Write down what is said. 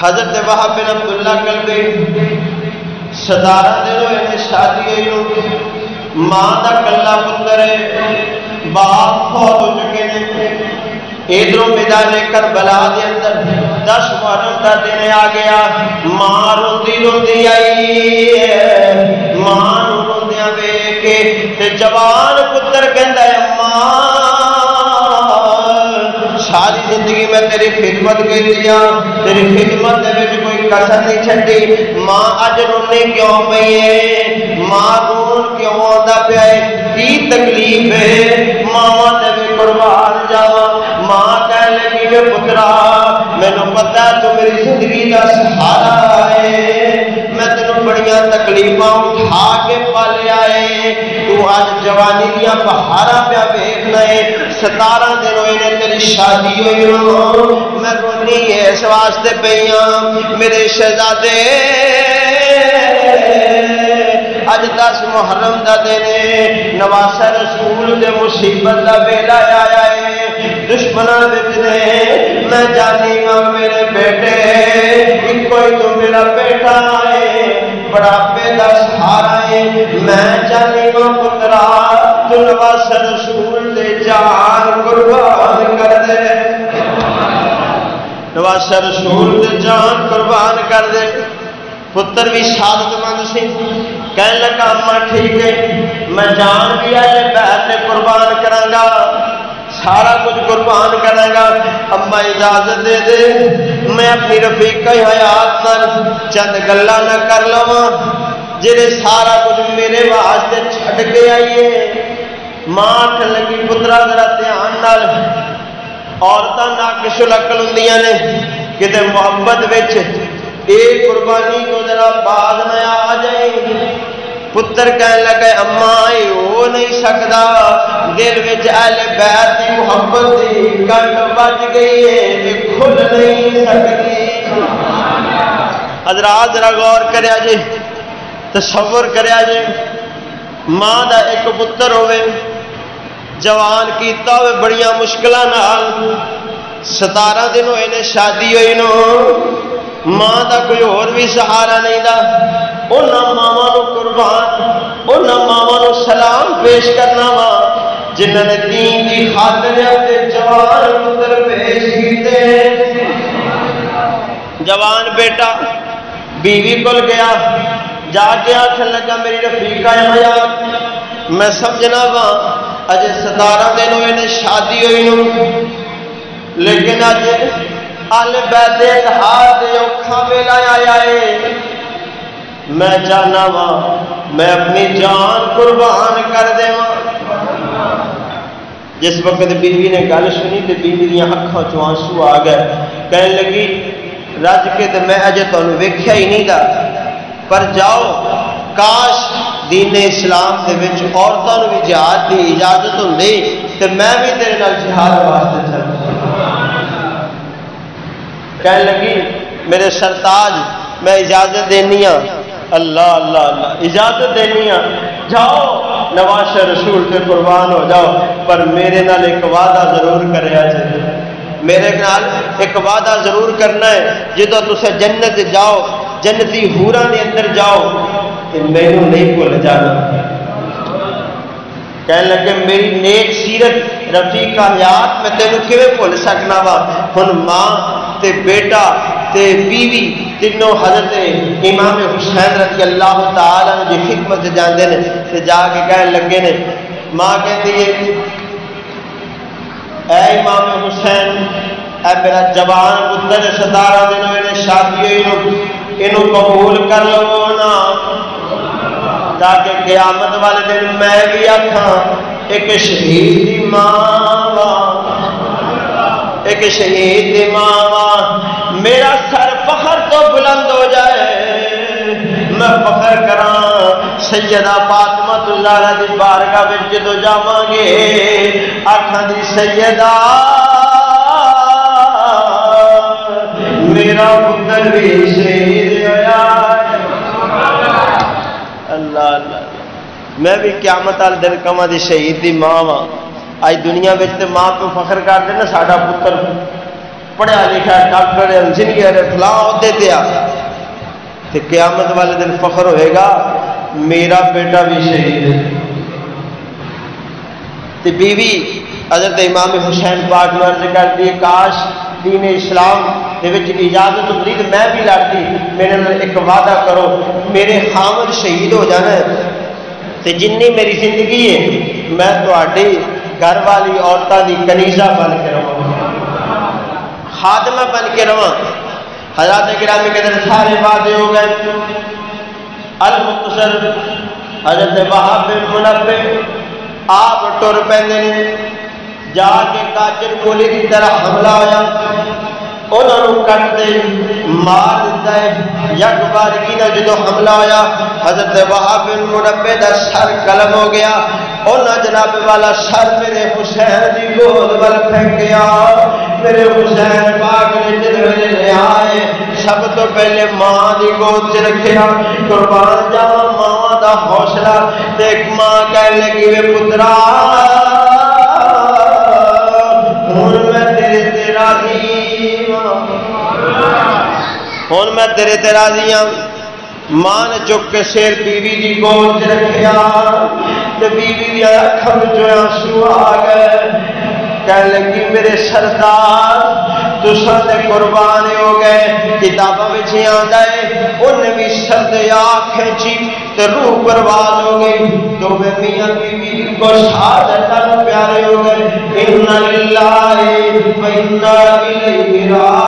حضرت وہب بن عبداللہ کلبی 17 دن ہوئے نے شادی ہوئی، ماں دا کلا پتر ہے، باپ فوت ہو چکے نے۔ ادھروں میدان کربلا دے اندر 10 محرم کا دن آ گیا، ماں روندی روندی آئی، ماں روندیاں ویکھ کے تے جوان پتر کہندا ہے ماں ساری زندگی میں تیری خدمت کی لیا، تیری خدمت دے وچ کوئی کسر نہیں چھڈی، ماں اج رونی کیوں پئی ہے؟ ماں رون کیوں آندا پیا ہے؟ کی تکلیف ہے؟ ماواں تے بھی قربان جاواں۔ ماں کہنے لگی کہ پترا مینوں پتہ ہے تو میری زندگی دا سہارا ہے، میں تینوں بڑیاں تکلیفاں اٹھا کے پالیا ہے، تو اج جوانی دیاں بہاراں پیا ویکھنا ہے، 17 دن ہوئے نے تیری شادی ہوئی ہو، میں رونی اس واسطے پئی ہاں میرے شہزادے اج 10 محرم دا دن ہے، نواسہ رسول دے مصیبت دا ویلا آیا ہے، دشمناں وچ نے، میں جانی ہاں میرے بیٹے کوئی تو میرا بیٹا ہے، بڑھاپے دا سہارا ہے، میں جانی ہاں پترا تو نواسہ رسول دے جان قربان کر دے، نواسہ رسول دے جان قربان کر دے۔ پتر بھی سعادت مند سی، کہنے لگا اماں ٹھیک ہے میں جان بھی اہل بیت نے قربان کراں گا، سارا کچھ قربان کراں گا، اماں اجازت دے دے میں اپنی رفیقہ حیات نال چند گلاں نہ کر لواں جڑے سارا کچھ میرے واسطے چھڈ کے آئیے۔ ماں آکھن لگی پترا ذرا دھیان نال، عورتاں ناقص العقل ہوندیاں نے، کتے محبت وچ ایک قربانی کو ذرا بعد میں آ جائے۔ پتر کہنے لگے اماں یہ ہو نہیں سکتا، دل وچ اہل بیت کی محبت دی گنڈ بج گئی ہے، یہ کھل نہیں سکتی۔ حضرات ذرا غور کریا جی، تصور کریا جی، ماں دا ایک پتر ہوئے، جوان کیتا ہوئے بڑیاں مشکلاں نال، 17 دن ہوئے نے شادی ہوئی نو، ماں دا کوئی اور بھی سہارا نہیں دا، انہاں ماواں نو قربان، انہاں ماواں نو سلام پیش کرنا وا جنہاں نے دین دی خاطر اپنے جوان پتر پیش کیتے۔ جوان بیٹا بیوی کول گیا، جا کے آکھن لگا میری رفیقہ حیات میں سمجھنا وا اج 17 دن ہوئے نے شادی ہوئی نو، لیکن اج اہل بیت اتحاد دے اوکھا ویلا آیا ہے، میں جانا وا میں اپنی جان قربان کر دیواں۔ جس وقت بیوی نے گل سنی تے بیوی دیاں اکھاں چوں آنسو آ گئے، کہنے لگی رج کے تے میں اجے تانوں ویکھیا ہی نہیں دا، پر جاؤ کاش دین اسلام دے وچ عورتاں نوں بھی جہاد دی اجازت ہوندی تے میں بھی تیرے نال جہاد واسطے چلدا۔ کہنے لگی میرے سرتاج میں اجازت دینی ہاں، اللہ اللہ اللہ اجازت دینی ہاں، جاؤ نواسہ رسول سے قربان ہو جاؤ، پر میرے نال ایک وعدہ ضرور کریا جائے، میرے نال ایک وعدہ ضرور کرنا ہے، جدو تسے جنت جاؤ جنتی حوراں دے اندر جاؤ تے مینوں نہیں بھول جانا۔ کہنے لگے میری نیک سیرت رفیقہ حیات میں تینوں کیویں بھول سکنا وا؟ ہن ماں تے بیٹا تے بیوی تینوں حضرت امام حسین رضی اللہ تعالیٰ عنہ دی خدمت جاندے نے تے جا کے کہنے لگے نے، ماں کہتی ہے اے امام حسین اے میرا جوان پتر 17 دن ہوئے نے شادی ہوئی نو، اینو قبول کر لو نا تاکہ قیامت والے دن میں بھی آکھاں ایک شہید دی ماں، ایک شہید دی ماں، میرا سر فخر تو بلند ہو جائے، میں فخر کراں سیدہ فاطمہ اللہ علیہ دی بارگاہ وچ جدوں جاواں گے آکھاں دی سیدہ میرا پتر بھی شہید ہویا۔ اللہ اللہ میں بھی قیامت والے دن کما دی شہید دی ماں وا، آج دنیا وچ تے ماں کو فخر کر دے نا ساڈا پتر، پڑھیا لکھا ڈاکٹر انجینئر فلاں عہدے تے آ تے قیامت والے دن فخر ہوئے گا میرا بیٹا بھی شہید ہے. تے بیوی حضرت امام حسین پاک نے عرض کرتی ہے کاش دین اسلام دے وچ اجازت مرید میں بھی لڑتی, میرے نال ایک وعدہ کرو میرے خامد شہید ہو جانا ہے تے جنی میری زندگی ہے میں تہاڈی گھر والی عورتاں دی کنیزہ بن کے رہواں, خادمہ بن کے رہواں. حضرات گرامی کے در سارے وعدے ہو گئے. المختصر حضرت وہاب بن منبہ آپ ٹر پیندے نے, جا کے کاجر گولی کی طرح حملہ ہویا, انہوں نے کٹ دے مار دیتا ہے. یک بارگی نہ جدو حملہ ہویا حضرت وہاب بن منبہ دا سر قلم ہو گیا, انہوں جناب والا سر میرے حسین دی گود ول پھینک گیا. میرے حسین پاک نے جدوے لے آئے سب تو پہلے ماں دی گود چ رکھیا, قربان جاواں ماں دا حوصلہ. ایک ماں کہنے لگی وے پترا ہن میں تیرے تے راضی ہوں, ہن میں تیرے تے راضی ہوں. ماں نے چک کے سیر بیوی دی گود چ رکھیا تے بیوی دی اکھاں وچوں آنسو آ گئے. کہنے لگی میرے سردار تساں تے قربان ہو گئے. کتاباں وچ آندا ہے انہیں بھی سرد آنکھ کھینچی تے روح پرواز ہو گئی. دوویں میاں بیوی کو شہادت پیارے ہو گئے. انا للہ و انا الیہ راجعون.